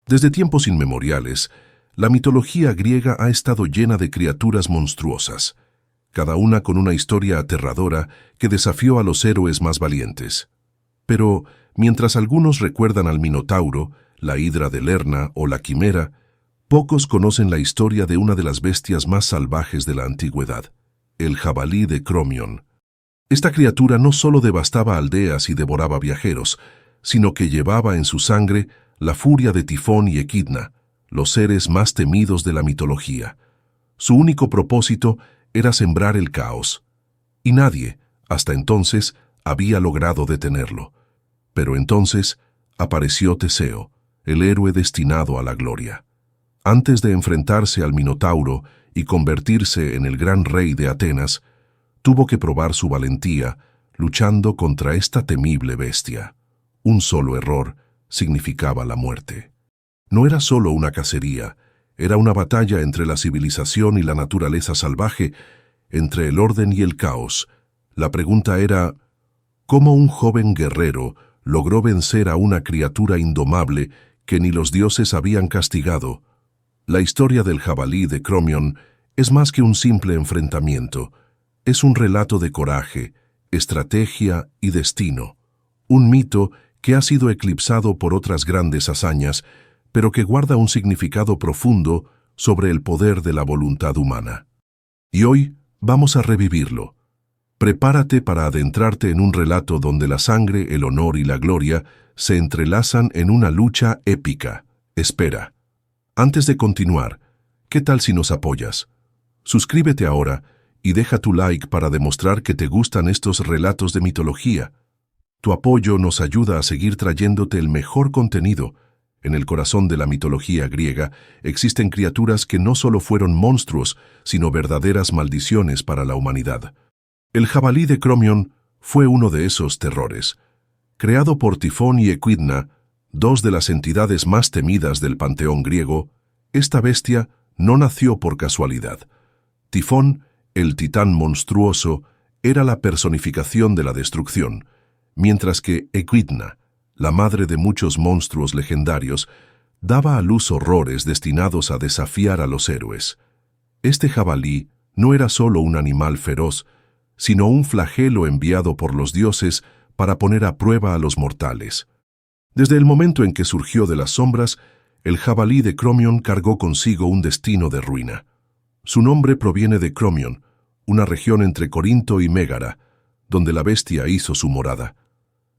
Desde tiempos inmemoriales, la mitología griega ha estado llena de criaturas monstruosas, cada una con una historia aterradora que desafió a los héroes más valientes. Pero, mientras algunos recuerdan al Minotauro, la Hidra de Lerna o la Quimera, pocos conocen la historia de una de las bestias más salvajes de la antigüedad, el jabalí de Cromion. Esta criatura no solo devastaba aldeas y devoraba viajeros, sino que llevaba en su sangre la furia de Tifón y Equidna, los seres más temidos de la mitología. Su único propósito era sembrar el caos, y nadie, hasta entonces, había logrado detenerlo. Pero entonces apareció Teseo, el héroe destinado a la gloria. Antes de enfrentarse al Minotauro y convertirse en el gran rey de Atenas, tuvo que probar su valentía luchando contra esta temible bestia. Un solo error significaba la muerte. No era solo una cacería, era una batalla entre la civilización y la naturaleza salvaje, entre el orden y el caos. La pregunta era, ¿cómo un joven guerrero logró vencer a una criatura indomable que ni los dioses habían castigado? La historia del jabalí de Cromion es más que un simple enfrentamiento. Es un relato de coraje, estrategia y destino. Un mito que ha sido eclipsado por otras grandes hazañas, pero que guarda un significado profundo sobre el poder de la voluntad humana. Y hoy vamos a revivirlo. Prepárate para adentrarte en un relato donde la sangre, el honor y la gloria se entrelazan en una lucha épica. Espera. Antes de continuar, ¿qué tal si nos apoyas? Suscríbete ahora y deja tu like para demostrar que te gustan estos relatos de mitología. Tu apoyo nos ayuda a seguir trayéndote el mejor contenido. En el corazón de la mitología griega existen criaturas que no solo fueron monstruos, sino verdaderas maldiciones para la humanidad. El jabalí de Cromion fue uno de esos terrores. Creado por Tifón y Equidna, dos de las entidades más temidas del panteón griego, esta bestia no nació por casualidad. Tifón, el titán monstruoso, era la personificación de la destrucción, mientras que Equidna, la madre de muchos monstruos legendarios, daba a luz horrores destinados a desafiar a los héroes. Este jabalí no era solo un animal feroz, sino un flagelo enviado por los dioses para poner a prueba a los mortales. Desde el momento en que surgió de las sombras, el jabalí de Cromion cargó consigo un destino de ruina. Su nombre proviene de Cromion, una región entre Corinto y Mégara, donde la bestia hizo su morada.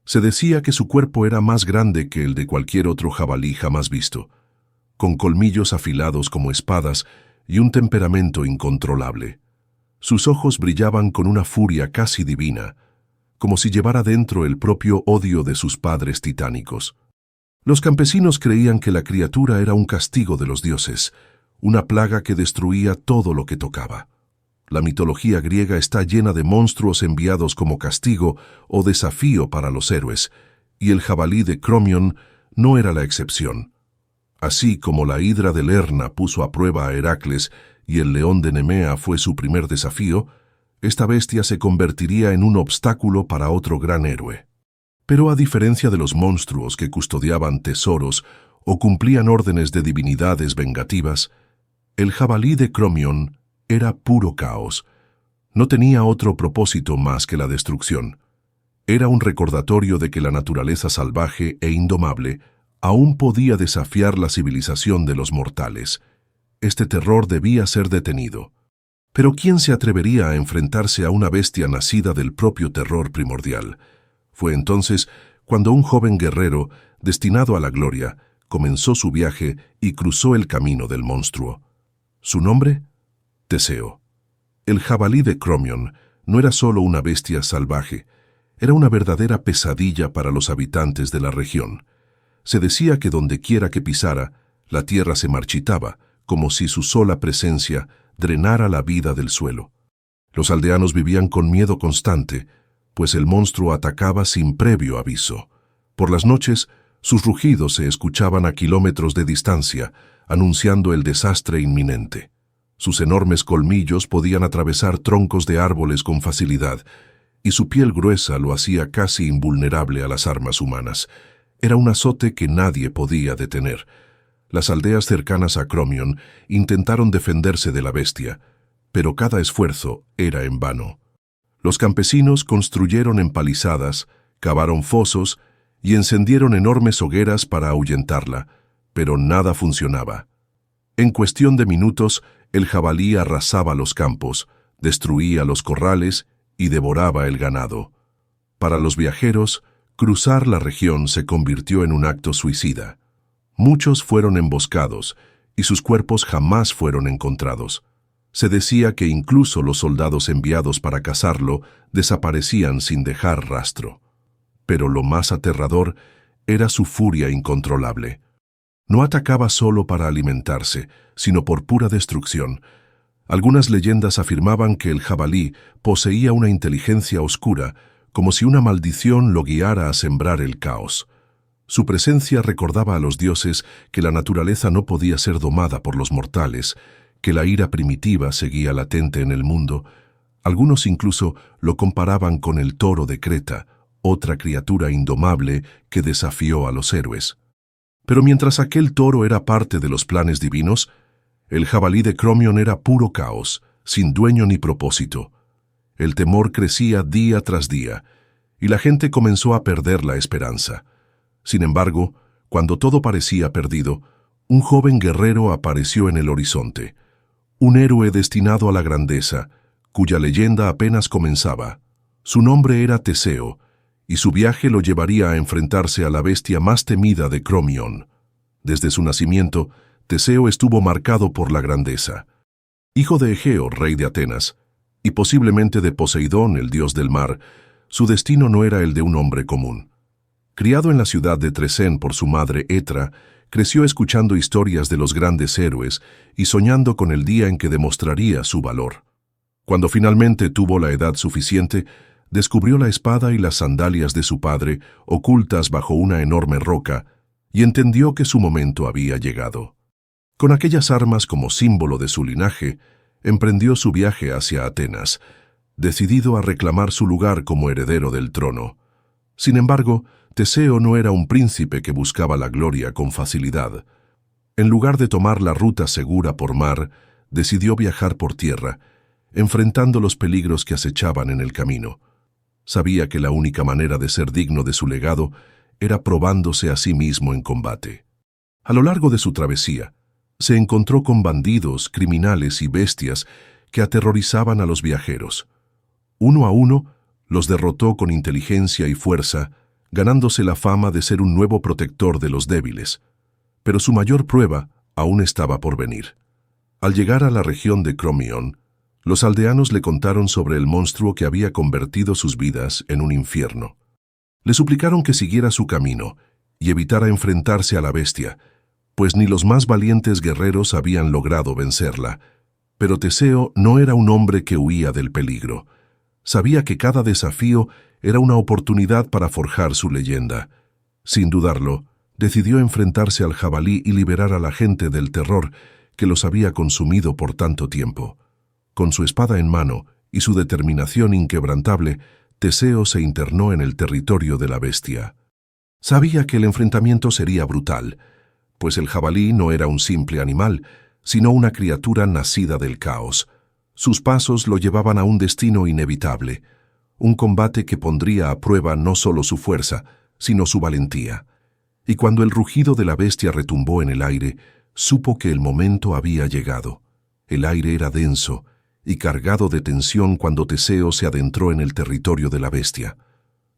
Se decía que su cuerpo era más grande que el de cualquier otro jabalí jamás visto, con colmillos afilados como espadas y un temperamento incontrolable. Sus ojos brillaban con una furia casi divina, como si llevara dentro el propio odio de sus padres titánicos. Los campesinos creían que la criatura era un castigo de los dioses, una plaga que destruía todo lo que tocaba. La mitología griega está llena de monstruos enviados como castigo o desafío para los héroes, y el jabalí de Cromion no era la excepción. Así como la Hidra de Lerna puso a prueba a Heracles y el león de Nemea fue su primer desafío, esta bestia se convertiría en un obstáculo para otro gran héroe. Pero a diferencia de los monstruos que custodiaban tesoros o cumplían órdenes de divinidades vengativas, el jabalí de Cromion era puro caos. No tenía otro propósito más que la destrucción. Era un recordatorio de que la naturaleza salvaje e indomable aún podía desafiar la civilización de los mortales. Este terror debía ser detenido. Pero ¿quién se atrevería a enfrentarse a una bestia nacida del propio terror primordial? Fue entonces cuando un joven guerrero, destinado a la gloria, comenzó su viaje y cruzó el camino del monstruo. ¿Su nombre? Teseo. El jabalí de Cromion no era solo una bestia salvaje, era una verdadera pesadilla para los habitantes de la región. Se decía que donde quiera que pisara, la tierra se marchitaba, como si su sola presencia drenara la vida del suelo. Los aldeanos vivían con miedo constante, pues el monstruo atacaba sin previo aviso. Por las noches, sus rugidos se escuchaban a kilómetros de distancia, anunciando el desastre inminente. Sus enormes colmillos podían atravesar troncos de árboles con facilidad, y su piel gruesa lo hacía casi invulnerable a las armas humanas. Era un azote que nadie podía detener. Las aldeas cercanas a Cromion intentaron defenderse de la bestia, pero cada esfuerzo era en vano. Los campesinos construyeron empalizadas, cavaron fosos y encendieron enormes hogueras para ahuyentarla, pero nada funcionaba. En cuestión de minutos, el jabalí arrasaba los campos, destruía los corrales y devoraba el ganado. Para los viajeros, cruzar la región se convirtió en un acto suicida. Muchos fueron emboscados y sus cuerpos jamás fueron encontrados. Se decía que incluso los soldados enviados para cazarlo desaparecían sin dejar rastro. Pero lo más aterrador era su furia incontrolable. No atacaba solo para alimentarse, sino por pura destrucción. Algunas leyendas afirmaban que el jabalí poseía una inteligencia oscura, como si una maldición lo guiara a sembrar el caos. Su presencia recordaba a los dioses que la naturaleza no podía ser domada por los mortales, que la ira primitiva seguía latente en el mundo. Algunos incluso lo comparaban con el toro de Creta, otra criatura indomable que desafió a los héroes. Pero mientras aquel toro era parte de los planes divinos, el jabalí de Cromion era puro caos, sin dueño ni propósito. El temor crecía día tras día, y la gente comenzó a perder la esperanza. Sin embargo, cuando todo parecía perdido, un joven guerrero apareció en el horizonte, un héroe destinado a la grandeza, cuya leyenda apenas comenzaba. Su nombre era Teseo, y su viaje lo llevaría a enfrentarse a la bestia más temida de Cromion. Desde su nacimiento, Teseo estuvo marcado por la grandeza. Hijo de Egeo, rey de Atenas, y posiblemente de Poseidón, el dios del mar, su destino no era el de un hombre común. Criado en la ciudad de Tresén por su madre Etra, creció escuchando historias de los grandes héroes y soñando con el día en que demostraría su valor. Cuando finalmente tuvo la edad suficiente, descubrió la espada y las sandalias de su padre ocultas bajo una enorme roca y entendió que su momento había llegado. Con aquellas armas como símbolo de su linaje, emprendió su viaje hacia Atenas, decidido a reclamar su lugar como heredero del trono. Sin embargo, Teseo no era un príncipe que buscaba la gloria con facilidad. En lugar de tomar la ruta segura por mar, decidió viajar por tierra, enfrentando los peligros que acechaban en el camino. Sabía que la única manera de ser digno de su legado era probándose a sí mismo en combate. A lo largo de su travesía, se encontró con bandidos, criminales y bestias que aterrorizaban a los viajeros. Uno a uno, los derrotó con inteligencia y fuerza, ganándose la fama de ser un nuevo protector de los débiles. Pero su mayor prueba aún estaba por venir. Al llegar a la región de Cromion, los aldeanos le contaron sobre el monstruo que había convertido sus vidas en un infierno. Le suplicaron que siguiera su camino y evitara enfrentarse a la bestia, pues ni los más valientes guerreros habían logrado vencerla. Pero Teseo no era un hombre que huía del peligro. Sabía que cada desafío era una oportunidad para forjar su leyenda. Sin dudarlo, decidió enfrentarse al jabalí y liberar a la gente del terror que los había consumido por tanto tiempo. Con su espada en mano y su determinación inquebrantable, Teseo se internó en el territorio de la bestia. Sabía que el enfrentamiento sería brutal, pues el jabalí no era un simple animal, sino una criatura nacida del caos. Sus pasos lo llevaban a un destino inevitable, un combate que pondría a prueba no solo su fuerza, sino su valentía. Y cuando el rugido de la bestia retumbó en el aire, supo que el momento había llegado. El aire era denso y cargado de tensión cuando Teseo se adentró en el territorio de la bestia.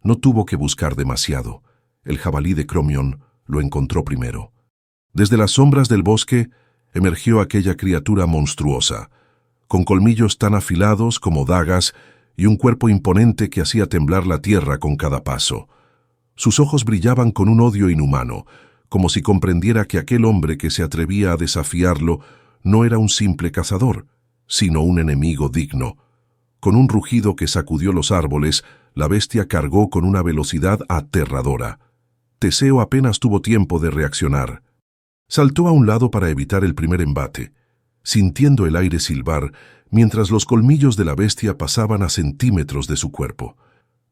No tuvo que buscar demasiado. El jabalí de Cromion lo encontró primero. Desde las sombras del bosque emergió aquella criatura monstruosa, con colmillos tan afilados como dagas y un cuerpo imponente que hacía temblar la tierra con cada paso. Sus ojos brillaban con un odio inhumano, como si comprendiera que aquel hombre que se atrevía a desafiarlo no era un simple cazador, sino un enemigo digno. Con un rugido que sacudió los árboles, la bestia cargó con una velocidad aterradora. Teseo apenas tuvo tiempo de reaccionar. Saltó a un lado para evitar el primer embate, sintiendo el aire silbar mientras los colmillos de la bestia pasaban a centímetros de su cuerpo.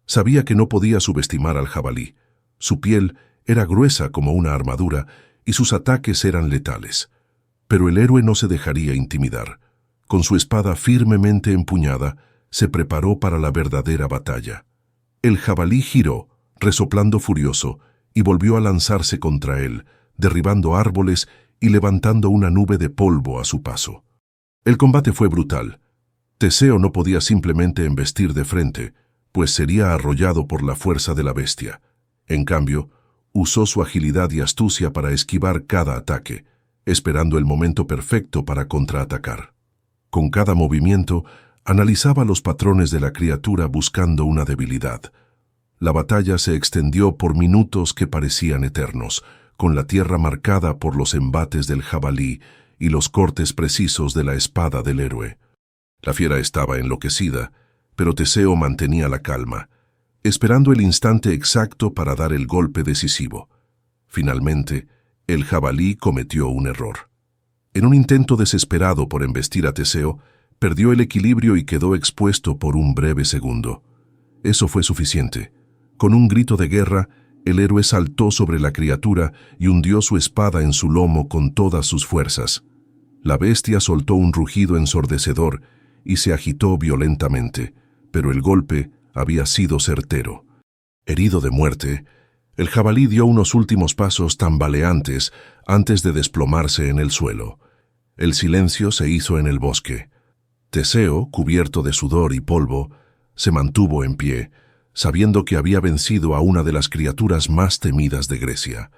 Sabía que no podía subestimar al jabalí. Su piel era gruesa como una armadura y sus ataques eran letales. Pero el héroe no se dejaría intimidar. Con su espada firmemente empuñada, se preparó para la verdadera batalla. El jabalí giró, resoplando furioso, y volvió a lanzarse contra él, derribando árboles y levantando una nube de polvo a su paso. El combate fue brutal. Teseo no podía simplemente embestir de frente, pues sería arrollado por la fuerza de la bestia. En cambio, usó su agilidad y astucia para esquivar cada ataque, esperando el momento perfecto para contraatacar. Con cada movimiento, analizaba los patrones de la criatura buscando una debilidad. La batalla se extendió por minutos que parecían eternos, con la tierra marcada por los embates del jabalí y los cortes precisos de la espada del héroe. La fiera estaba enloquecida, pero Teseo mantenía la calma, esperando el instante exacto para dar el golpe decisivo. Finalmente, el jabalí cometió un error. En un intento desesperado por embestir a Teseo, perdió el equilibrio y quedó expuesto por un breve segundo. Eso fue suficiente. Con un grito de guerra, el héroe saltó sobre la criatura y hundió su espada en su lomo con todas sus fuerzas. La bestia soltó un rugido ensordecedor y se agitó violentamente, pero el golpe había sido certero. Herido de muerte, el jabalí dio unos últimos pasos tambaleantes antes de desplomarse en el suelo. El silencio se hizo en el bosque. Teseo, cubierto de sudor y polvo, se mantuvo en pie, sabiendo que había vencido a una de las criaturas más temidas de Grecia.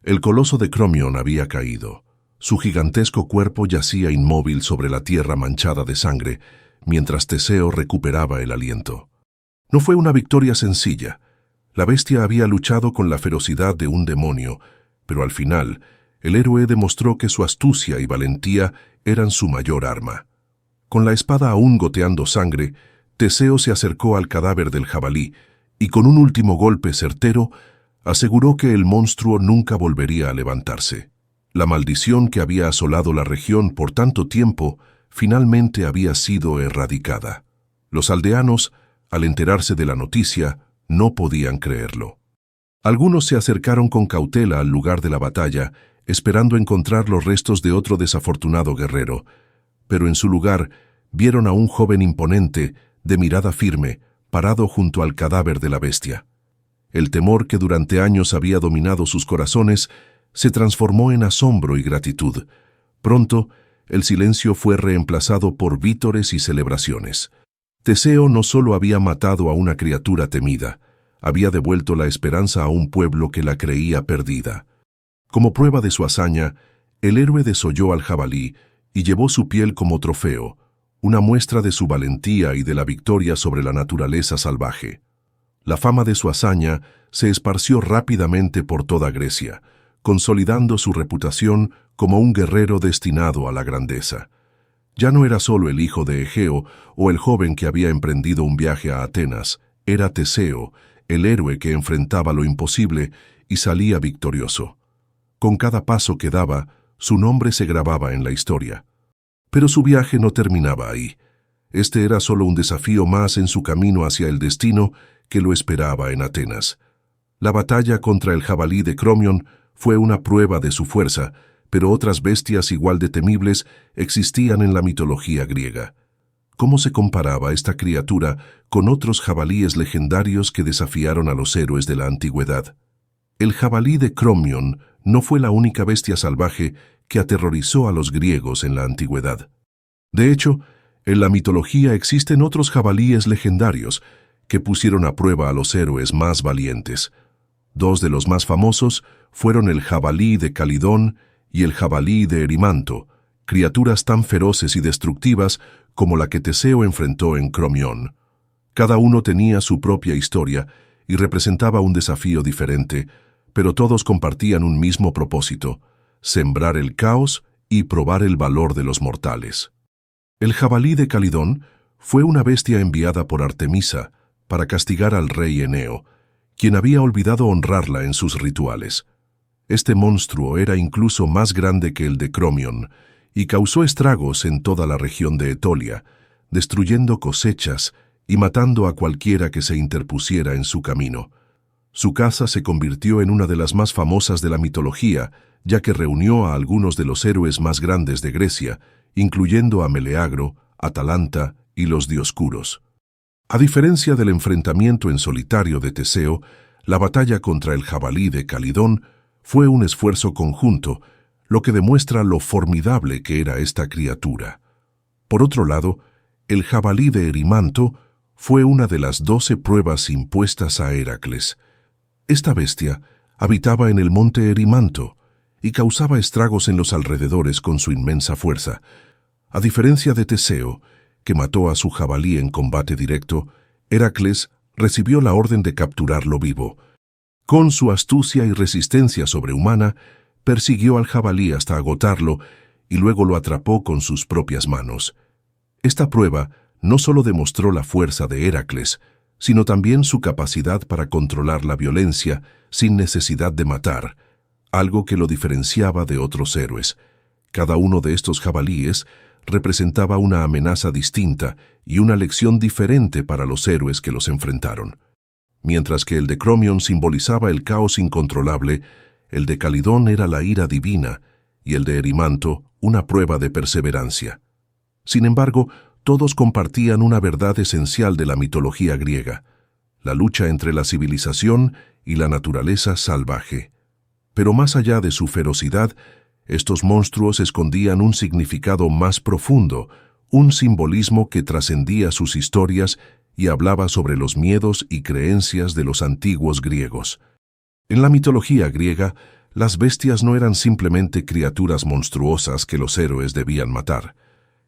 El coloso de Cromion había caído. Su gigantesco cuerpo yacía inmóvil sobre la tierra manchada de sangre, mientras Teseo recuperaba el aliento. No fue una victoria sencilla. La bestia había luchado con la ferocidad de un demonio, pero al final, el héroe demostró que su astucia y valentía eran su mayor arma. Con la espada aún goteando sangre, Teseo se acercó al cadáver del jabalí y con un último golpe certero, aseguró que el monstruo nunca volvería a levantarse. La maldición que había asolado la región por tanto tiempo finalmente había sido erradicada. Los aldeanos, al enterarse de la noticia, no podían creerlo. Algunos se acercaron con cautela al lugar de la batalla, esperando encontrar los restos de otro desafortunado guerrero, pero en su lugar vieron a un joven imponente, de mirada firme, parado junto al cadáver de la bestia. El temor que durante años había dominado sus corazones se transformó en asombro y gratitud. Pronto, el silencio fue reemplazado por vítores y celebraciones. Teseo no solo había matado a una criatura temida, había devuelto la esperanza a un pueblo que la creía perdida. Como prueba de su hazaña, el héroe desolló al jabalí y llevó su piel como trofeo, una muestra de su valentía y de la victoria sobre la naturaleza salvaje. La fama de su hazaña se esparció rápidamente por toda Grecia, consolidando su reputación como un guerrero destinado a la grandeza. Ya no era solo el hijo de Egeo o el joven que había emprendido un viaje a Atenas, era Teseo, el héroe que enfrentaba lo imposible y salía victorioso. Con cada paso que daba, su nombre se grababa en la historia. Pero su viaje no terminaba ahí. Este era solo un desafío más en su camino hacia el destino que lo esperaba en Atenas. La batalla contra el jabalí de Cromion fue una prueba de su fuerza, pero otras bestias igual de temibles existían en la mitología griega. ¿Cómo se comparaba esta criatura con otros jabalíes legendarios que desafiaron a los héroes de la antigüedad? El jabalí de Cromion no fue la única bestia salvaje que aterrorizó a los griegos en la antigüedad. De hecho, en la mitología existen otros jabalíes legendarios que pusieron a prueba a los héroes más valientes. Dos de los más famosos fueron el jabalí de Calidón y el jabalí de Erimanto, criaturas tan feroces y destructivas como la que Teseo enfrentó en Cromion. Cada uno tenía su propia historia y representaba un desafío diferente, pero todos compartían un mismo propósito: sembrar el caos y probar el valor de los mortales. El jabalí de Calidón fue una bestia enviada por Artemisa para castigar al rey Eneo, quien había olvidado honrarla en sus rituales. Este monstruo era incluso más grande que el de Cromion y causó estragos en toda la región de Etolia, destruyendo cosechas y matando a cualquiera que se interpusiera en su camino. Su caza se convirtió en una de las más famosas de la mitología, ya que reunió a algunos de los héroes más grandes de Grecia, incluyendo a Meleagro, Atalanta y los Dioscuros. A diferencia del enfrentamiento en solitario de Teseo, la batalla contra el jabalí de Calidón fue un esfuerzo conjunto, lo que demuestra lo formidable que era esta criatura. Por otro lado, el jabalí de Erimanto fue una de las 12 pruebas impuestas a Heracles. Esta bestia habitaba en el monte Erimanto y causaba estragos en los alrededores con su inmensa fuerza. A diferencia de Teseo, que mató a su jabalí en combate directo, Heracles recibió la orden de capturarlo vivo. Con su astucia y resistencia sobrehumana, persiguió al jabalí hasta agotarlo y luego lo atrapó con sus propias manos. Esta prueba no solo demostró la fuerza de Heracles, sino también su capacidad para controlar la violencia sin necesidad de matar, algo que lo diferenciaba de otros héroes. Cada uno de estos jabalíes representaba una amenaza distinta y una lección diferente para los héroes que los enfrentaron. Mientras que el de Cromion simbolizaba el caos incontrolable, el de Calidón era la ira divina y el de Erimanto una prueba de perseverancia. Sin embargo, todos compartían una verdad esencial de la mitología griega: la lucha entre la civilización y la naturaleza salvaje. Pero más allá de su ferocidad, estos monstruos escondían un significado más profundo, un simbolismo que trascendía sus historias y hablaba sobre los miedos y creencias de los antiguos griegos. En la mitología griega, las bestias no eran simplemente criaturas monstruosas que los héroes debían matar.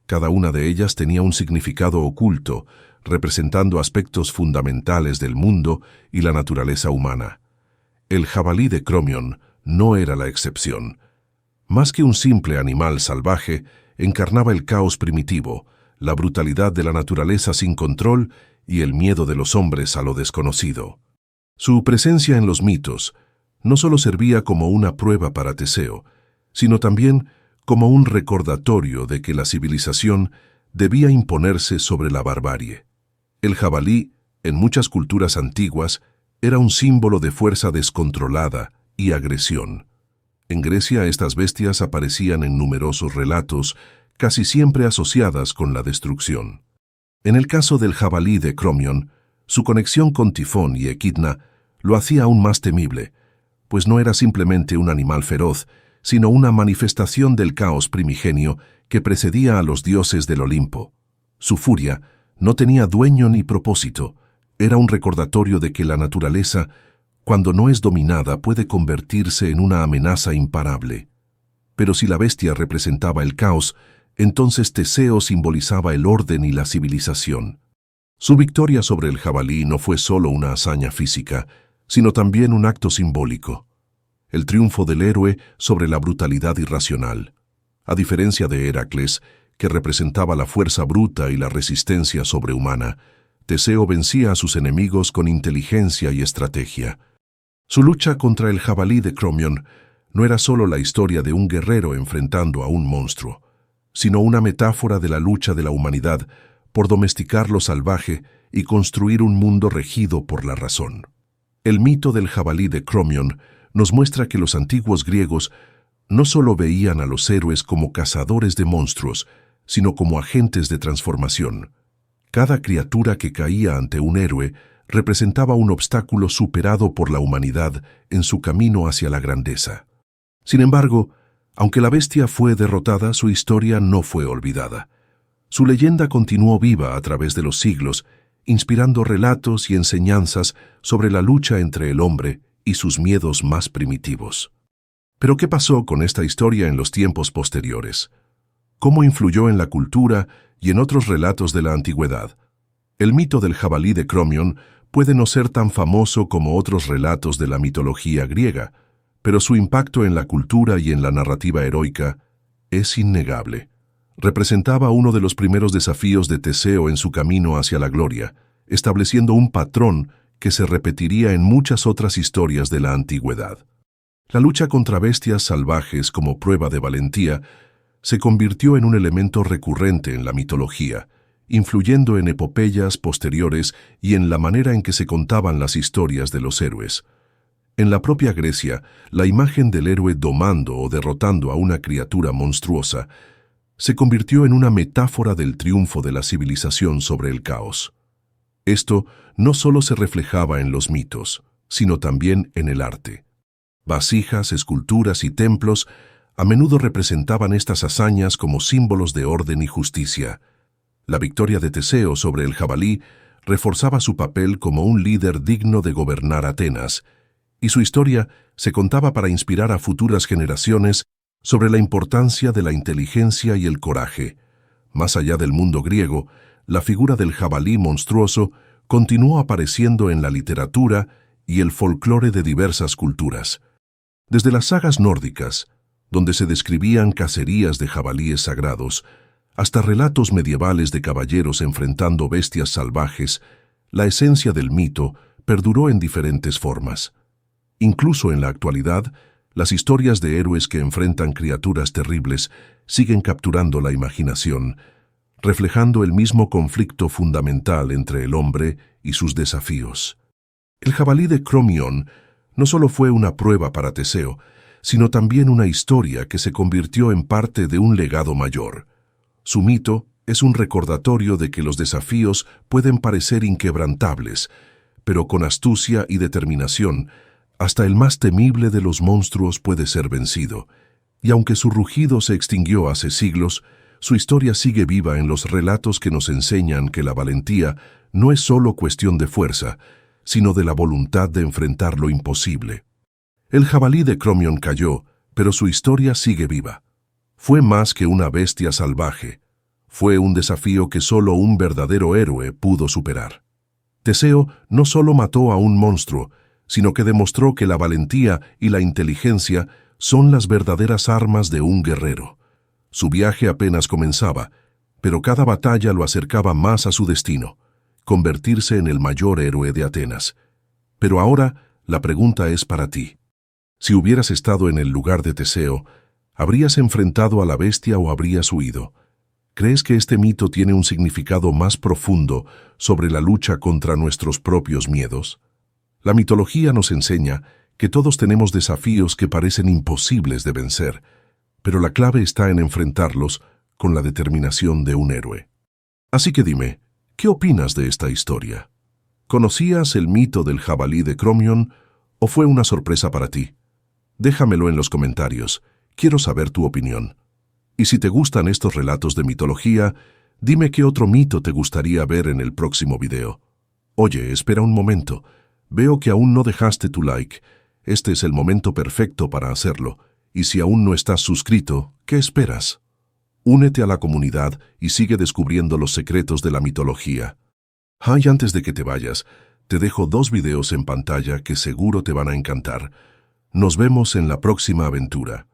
Cada una de ellas tenía un significado oculto, representando aspectos fundamentales del mundo y la naturaleza humana. El jabalí de Cromion no era la excepción. Más que un simple animal salvaje, encarnaba el caos primitivo, la brutalidad de la naturaleza sin control y el miedo de los hombres a lo desconocido. Su presencia en los mitos no solo servía como una prueba para Teseo, sino también como un recordatorio de que la civilización debía imponerse sobre la barbarie. El jabalí, en muchas culturas antiguas, era un símbolo de fuerza descontrolada y agresión. En Grecia, estas bestias aparecían en numerosos relatos, casi siempre asociadas con la destrucción. En el caso del jabalí de Cromion, su conexión con Tifón y Equidna lo hacía aún más temible, pues no era simplemente un animal feroz, sino una manifestación del caos primigenio que precedía a los dioses del Olimpo. Su furia no tenía dueño ni propósito, era un recordatorio de que la naturaleza, cuando no es dominada, puede convertirse en una amenaza imparable. Pero si la bestia representaba el caos, entonces Teseo simbolizaba el orden y la civilización. Su victoria sobre el jabalí no fue solo una hazaña física, sino también un acto simbólico. El triunfo del héroe sobre la brutalidad irracional. A diferencia de Heracles, que representaba la fuerza bruta y la resistencia sobrehumana, Teseo vencía a sus enemigos con inteligencia y estrategia. Su lucha contra el jabalí de Cromion no era solo la historia de un guerrero enfrentando a un monstruo, sino una metáfora de la lucha de la humanidad por domesticar lo salvaje y construir un mundo regido por la razón. El mito del jabalí de Cromion nos muestra que los antiguos griegos no solo veían a los héroes como cazadores de monstruos, sino como agentes de transformación. Cada criatura que caía ante un héroe representaba un obstáculo superado por la humanidad en su camino hacia la grandeza. Sin embargo, aunque la bestia fue derrotada, su historia no fue olvidada. Su leyenda continuó viva a través de los siglos, inspirando relatos y enseñanzas sobre la lucha entre el hombre y sus miedos más primitivos. Pero ¿qué pasó con esta historia en los tiempos posteriores? ¿Cómo influyó en la cultura y en otros relatos de la antigüedad? El mito del jabalí de Cromion puede no ser tan famoso como otros relatos de la mitología griega, pero su impacto en la cultura y en la narrativa heroica es innegable. Representaba uno de los primeros desafíos de Teseo en su camino hacia la gloria, estableciendo un patrón que se repetiría en muchas otras historias de la antigüedad. La lucha contra bestias salvajes como prueba de valentía se convirtió en un elemento recurrente en la mitología, influyendo en epopeyas posteriores y en la manera en que se contaban las historias de los héroes. En la propia Grecia, la imagen del héroe domando o derrotando a una criatura monstruosa se convirtió en una metáfora del triunfo de la civilización sobre el caos. Esto no solo se reflejaba en los mitos, sino también en el arte. Vasijas, esculturas y templos a menudo representaban estas hazañas como símbolos de orden y justicia. La victoria de Teseo sobre el jabalí reforzaba su papel como un líder digno de gobernar Atenas, y su historia se contaba para inspirar a futuras generaciones sobre la importancia de la inteligencia y el coraje. Más allá del mundo griego, la figura del jabalí monstruoso continuó apareciendo en la literatura y el folclore de diversas culturas. Desde las sagas nórdicas, donde se describían cacerías de jabalíes sagrados, hasta relatos medievales de caballeros enfrentando bestias salvajes, la esencia del mito perduró en diferentes formas. Incluso en la actualidad, las historias de héroes que enfrentan criaturas terribles siguen capturando la imaginación, reflejando el mismo conflicto fundamental entre el hombre y sus desafíos. El jabalí de Cromión no solo fue una prueba para Teseo, sino también una historia que se convirtió en parte de un legado mayor. Su mito es un recordatorio de que los desafíos pueden parecer inquebrantables, pero con astucia y determinación, hasta el más temible de los monstruos puede ser vencido. Y aunque su rugido se extinguió hace siglos, su historia sigue viva en los relatos que nos enseñan que la valentía no es solo cuestión de fuerza, sino de la voluntad de enfrentar lo imposible. El jabalí de Cromión cayó, pero su historia sigue viva. Fue más que una bestia salvaje. Fue un desafío que solo un verdadero héroe pudo superar. Teseo no solo mató a un monstruo, sino que demostró que la valentía y la inteligencia son las verdaderas armas de un guerrero. Su viaje apenas comenzaba, pero cada batalla lo acercaba más a su destino, convertirse en el mayor héroe de Atenas. Pero ahora la pregunta es para ti. Si hubieras estado en el lugar de Teseo, ¿habrías enfrentado a la bestia o habrías huido? ¿Crees que este mito tiene un significado más profundo sobre la lucha contra nuestros propios miedos? La mitología nos enseña que todos tenemos desafíos que parecen imposibles de vencer, pero la clave está en enfrentarlos con la determinación de un héroe. Así que dime, ¿qué opinas de esta historia? ¿Conocías el mito del jabalí de Cromión o fue una sorpresa para ti? Déjamelo en los comentarios, quiero saber tu opinión. Y si te gustan estos relatos de mitología, dime qué otro mito te gustaría ver en el próximo video. Oye, espera un momento. Veo que aún no dejaste tu like. Este es el momento perfecto para hacerlo. Y si aún no estás suscrito, ¿qué esperas? Únete a la comunidad y sigue descubriendo los secretos de la mitología. Y antes de que te vayas, te dejo 2 videos en pantalla que seguro te van a encantar. Nos vemos en la próxima aventura.